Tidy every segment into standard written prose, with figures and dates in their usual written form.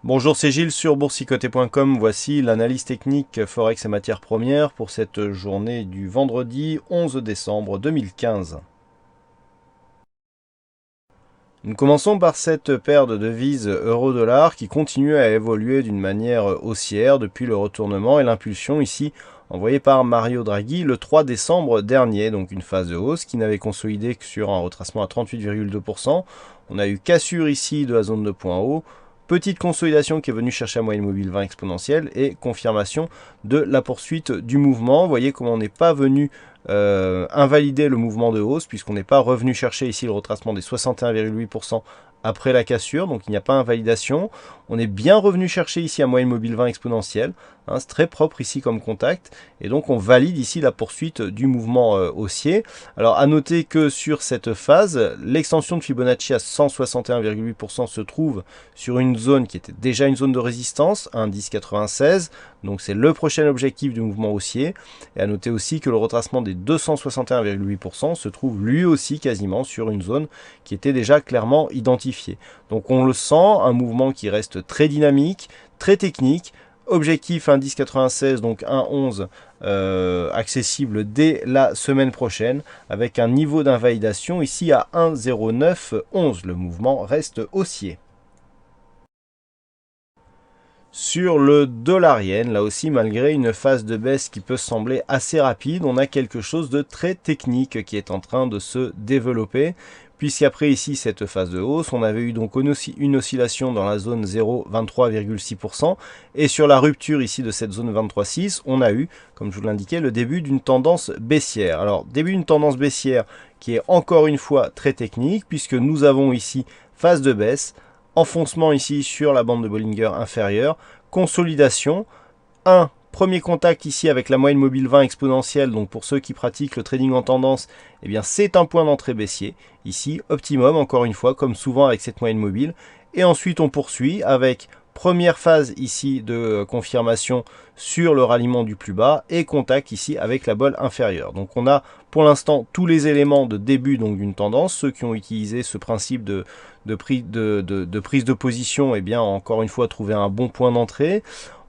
Bonjour, c'est Gilles sur boursicoté.com. Voici l'analyse technique Forex et matières premières pour cette journée du vendredi 11 décembre 2015. Nous commençons par cette paire de devises euro-dollar qui continue à évoluer d'une manière haussière depuis le retournement et l'impulsion ici envoyée par Mario Draghi le 3 décembre dernier, donc une phase de hausse qui n'avait consolidé que sur un retracement à 38,2%. On a eu cassure ici de la zone de point haut. Petite consolidation qui est venue chercher la moyenne mobile 20 exponentielle et confirmation de la poursuite du mouvement. Vous voyez comment on n'est pas venu invalider le mouvement de hausse puisqu'on n'est pas revenu chercher ici le retracement des 61,8% après la cassure, donc il n'y a pas invalidation. On est bien revenu chercher ici à moyenne mobile 20 exponentielle, hein, c'est très propre ici comme contact, et donc on valide ici la poursuite du mouvement haussier. Alors à noter que sur cette phase, l'extension de Fibonacci à 161,8% se trouve sur une zone qui était déjà une zone de résistance, 1,1096, donc c'est le prochain objectif du mouvement haussier. Et à noter aussi que le retracement des 261,8% se trouve lui aussi quasiment sur une zone qui était déjà clairement identifiée. Donc on le sent, un mouvement qui reste très dynamique, très technique. Objectif 1,1096, donc 1,11 accessible dès la semaine prochaine avec un niveau d'invalidation ici à 1,0911. Le mouvement reste haussier. Sur le dollar yen, là aussi, malgré une phase de baisse qui peut sembler assez rapide, on a quelque chose de très technique qui est en train de se développer. Puisqu'après ici cette phase de hausse, on avait eu donc une oscillation dans la zone 0,23,6% et sur la rupture ici de cette zone 23,6, on a eu, comme je vous l'indiquais, le début d'une tendance baissière. Alors début d'une tendance baissière qui est encore une fois très technique puisque nous avons ici phase de baisse, enfoncement ici sur la bande de Bollinger inférieure, consolidation, un premier contact ici avec la moyenne mobile 20 exponentielle, donc pour ceux qui pratiquent le trading en tendance, eh bien c'est un point d'entrée baissier, ici optimum encore une fois comme souvent avec cette moyenne mobile, et ensuite on poursuit avec première phase ici de confirmation sur le ralliement du plus bas et contact ici avec la bolle inférieure. Donc on a pour l'instant tous les éléments de début d'une tendance. Ceux qui ont utilisé ce principe de prise de position, eh bien encore une fois trouvé un bon point d'entrée.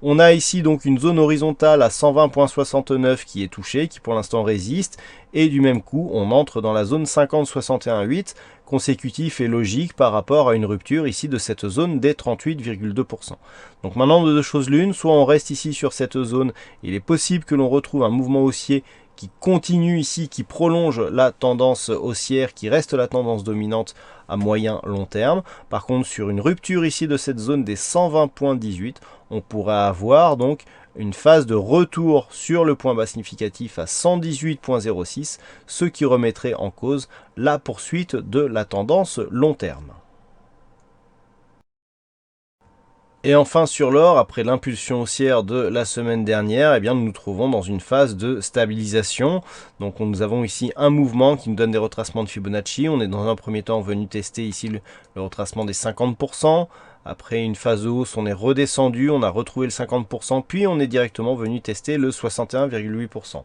On a ici donc une zone horizontale à 120,69 qui est touchée, qui pour l'instant résiste, et du même coup on entre dans la zone 50,61,8, consécutif et logique par rapport à une rupture ici de cette zone des 38,2%. Donc maintenant de deux choses l'une, soit on reste ici sur cette zone, il est possible que l'on retrouve un mouvement haussier qui continue ici, qui prolonge la tendance haussière, qui reste la tendance dominante à moyen long terme. Par contre, sur une rupture ici de cette zone des 120,18, on pourrait avoir donc une phase de retour sur le point bas significatif à 118,06, ce qui remettrait en cause la poursuite de la tendance long terme. Et enfin sur l'or, après l'impulsion haussière de la semaine dernière, eh bien, nous nous trouvons dans une phase de stabilisation. Donc nous avons ici un mouvement qui nous donne des retracements de Fibonacci. On est dans un premier temps venu tester ici le retracement des 50%. Après une phase de hausse, on est redescendu, on a retrouvé le 50%, puis on est directement venu tester le 61,8%.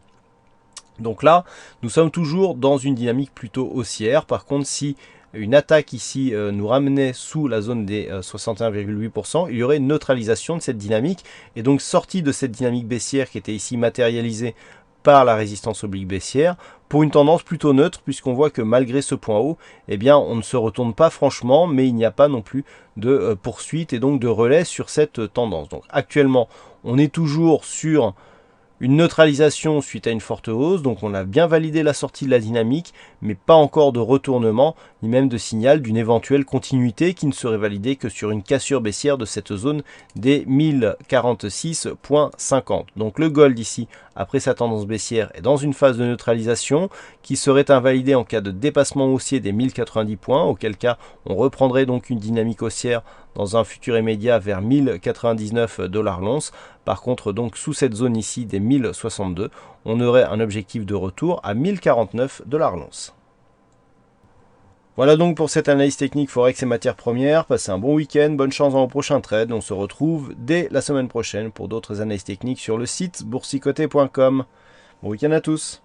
Donc là, nous sommes toujours dans une dynamique plutôt haussière. Par contre, si une attaque ici nous ramenait sous la zone des 61,8%, il y aurait une neutralisation de cette dynamique et donc sortie de cette dynamique baissière qui était ici matérialisée par la résistance oblique baissière pour une tendance plutôt neutre puisqu'on voit que malgré ce point haut, eh bien on ne se retourne pas franchement, mais il n'y a pas non plus de poursuite et donc de relais sur cette tendance. Donc actuellement, on est toujours sur une neutralisation suite à une forte hausse, donc on a bien validé la sortie de la dynamique, mais pas encore de retournement, ni même de signal d'une éventuelle continuité qui ne serait validée que sur une cassure baissière de cette zone des 1046,50. Donc le gold ici, après sa tendance baissière, est dans une phase de neutralisation qui serait invalidée en cas de dépassement haussier des 1090 points, auquel cas on reprendrait donc une dynamique haussière dans un futur immédiat vers 1099 $ l'once. Par contre, donc sous cette zone ici des 1062, on aurait un objectif de retour à 1049 $ l'once. Voilà donc pour cette analyse technique Forex et matières premières. Passez un bon week-end, bonne chance dans vos prochains trades. On se retrouve dès la semaine prochaine pour d'autres analyses techniques sur le site boursicoté.com. Bon week-end à tous.